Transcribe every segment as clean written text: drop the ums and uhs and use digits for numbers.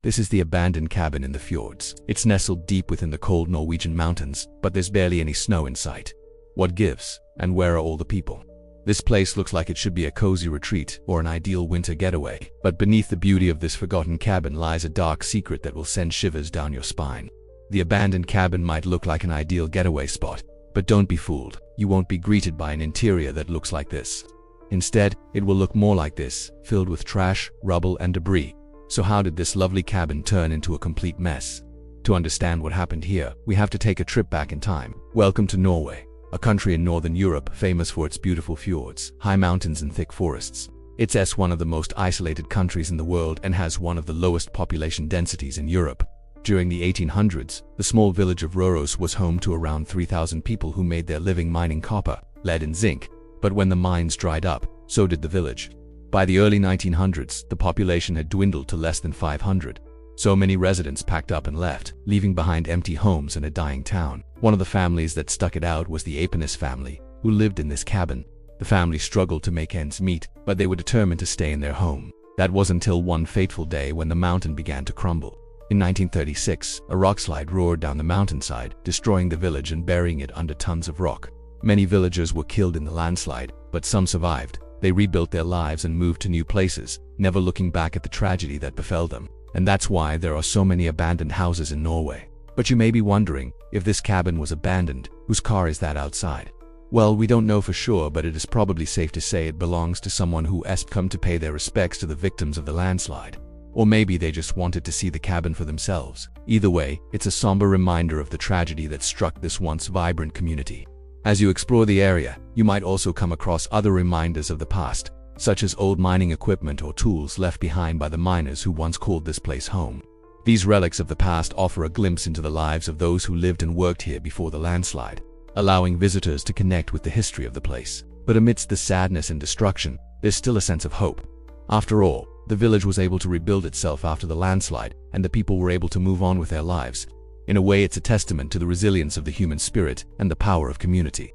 This is the abandoned cabin in the fjords. It's nestled deep within the cold Norwegian mountains, but there's barely any snow in sight. What gives? And where are all the people? This place looks like it should be a cozy retreat or an ideal winter getaway, but beneath the beauty of this forgotten cabin lies a dark secret that will send shivers down your spine. The abandoned cabin might look like an ideal getaway spot, but don't be fooled. You won't be greeted by an interior that looks like this. Instead, it will look more like this, filled with trash, rubble, and debris. So how did this lovely cabin turn into a complete mess? To understand what happened here, we have to take a trip back in time. Welcome to Norway, a country in northern Europe famous for its beautiful fjords, high mountains, and thick forests. It's one of the most isolated countries in the world and has one of the lowest population densities in Europe. During the 1800s, the small village of Røros was home to around 3,000 people who made their living mining copper, lead, and zinc. But when the mines dried up, so did the village. By the early 1900s, the population had dwindled to less than 500. So many residents packed up and left, leaving behind empty homes and a dying town. One of the families that stuck it out was the Apenes family, who lived in this cabin. The family struggled to make ends meet, but they were determined to stay in their home. That was until one fateful day when the mountain began to crumble. In 1936, a rockslide roared down the mountainside, destroying the village and burying it under tons of rock. Many villagers were killed in the landslide, but some survived. They rebuilt their lives and moved to new places, never looking back at the tragedy that befell them. And that's why there are so many abandoned houses in Norway. But you may be wondering, if this cabin was abandoned, whose car is that outside? Well, we don't know for sure, but it is probably safe to say it belongs to someone who has come to pay their respects to the victims of the landslide. Or maybe they just wanted to see the cabin for themselves. Either way, it's a somber reminder of the tragedy that struck this once vibrant community. As you explore the area, you might also come across other reminders of the past, such as old mining equipment or tools left behind by the miners who once called this place home. These relics of the past offer a glimpse into the lives of those who lived and worked here before the landslide, allowing visitors to connect with the history of the place. But amidst the sadness and destruction, there's still a sense of hope. After all, the village was able to rebuild itself after the landslide, and the people were able to move on with their lives. In a way, it's a testament to the resilience of the human spirit and the power of community.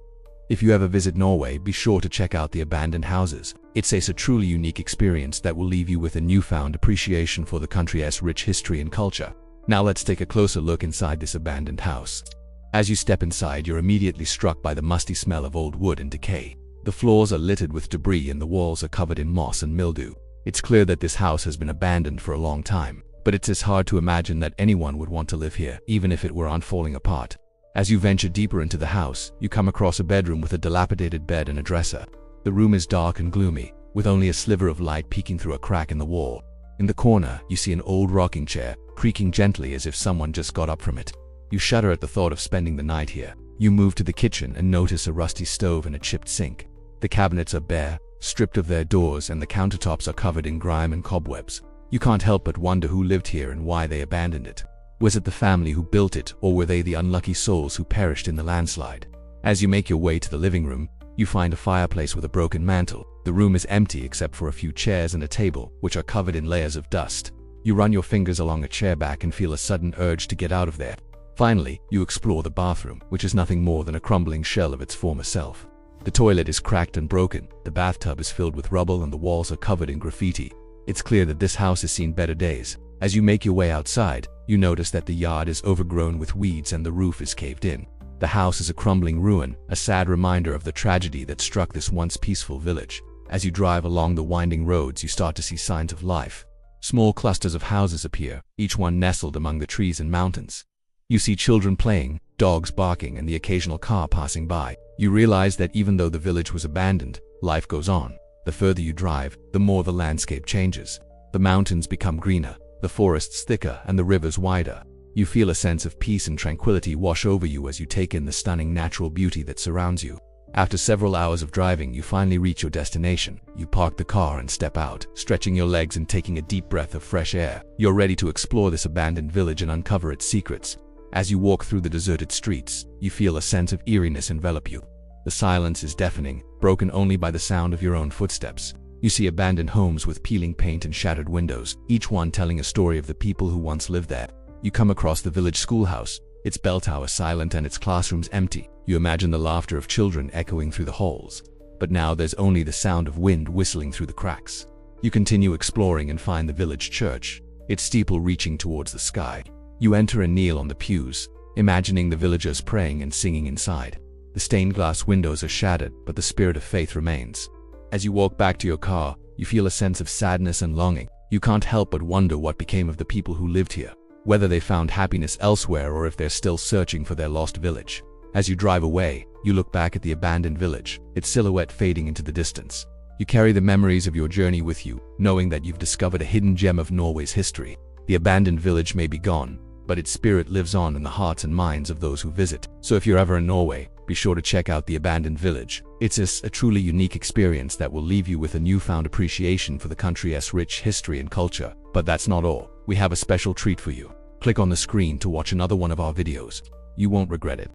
If you ever visit Norway, be sure to check out the abandoned houses. It's a truly unique experience that will leave you with a newfound appreciation for the country's rich history and culture. Now let's take a closer look inside this abandoned house. As you step inside, you're immediately struck by the musty smell of old wood and decay. The floors are littered with debris and the walls are covered in moss and mildew. It's clear that this house has been abandoned for a long time, but it's hard to imagine that anyone would want to live here, even if it were falling apart. As you venture deeper into the house, you come across a bedroom with a dilapidated bed and a dresser. The room is dark and gloomy, with only a sliver of light peeking through a crack in the wall. In the corner, you see an old rocking chair, creaking gently as if someone just got up from it. You shudder at the thought of spending the night here. You move to the kitchen and notice a rusty stove and a chipped sink. The cabinets are bare, stripped of their doors, and the countertops are covered in grime and cobwebs. You can't help but wonder who lived here and why they abandoned it. Was it the family who built it, or were they the unlucky souls who perished in the landslide? As you make your way to the living room, you find a fireplace with a broken mantel. The room is empty except for a few chairs and a table, which are covered in layers of dust. You run your fingers along a chair back and feel a sudden urge to get out of there. Finally, you explore the bathroom, which is nothing more than a crumbling shell of its former self. The toilet is cracked and broken, the bathtub is filled with rubble, and the walls are covered in graffiti. It's clear that this house has seen better days. As you make your way outside, you notice that the yard is overgrown with weeds and the roof is caved in. The house is a crumbling ruin, a sad reminder of the tragedy that struck this once peaceful village. As you drive along the winding roads, you start to see signs of life. Small clusters of houses appear, each one nestled among the trees and mountains. You see children playing, dogs barking, and the occasional car passing by. You realize that even though the village was abandoned, life goes on. The further you drive, the more the landscape changes. The mountains become greener, the forests thicker, and the rivers wider. You feel a sense of peace and tranquility wash over you as you take in the stunning natural beauty that surrounds you. After several hours of driving, you finally reach your destination. You park the car and step out, stretching your legs and taking a deep breath of fresh air. You're ready to explore this abandoned village and uncover its secrets. As you walk through the deserted streets, you feel a sense of eeriness envelop you. The silence is deafening, broken only by the sound of your own footsteps. You see abandoned homes with peeling paint and shattered windows, each one telling a story of the people who once lived there. You come across the village schoolhouse, its bell tower silent and its classrooms empty. You imagine the laughter of children echoing through the halls. But now there's only the sound of wind whistling through the cracks. You continue exploring and find the village church. its steeple reaching towards the sky. You enter and kneel on the pews, imagining the villagers praying and singing inside. The stained glass windows are shattered, but the spirit of faith remains. As you walk back to your car, you feel a sense of sadness and longing. You can't help but wonder what became of the people who lived here, whether they found happiness elsewhere or if they're still searching for their lost village. As you drive away, you look back at the abandoned village, its silhouette fading into the distance. You carry the memories of your journey with you, knowing that you've discovered a hidden gem of Norway's history. The abandoned village may be gone, but its spirit lives on in the hearts and minds of those who visit. So if you're ever in Norway, be sure to check out the abandoned village. It's a truly unique experience that will leave you with a newfound appreciation for the country's rich history and culture. But that's not all. We have a special treat for you. Click on the screen to watch another one of our videos. You won't regret it.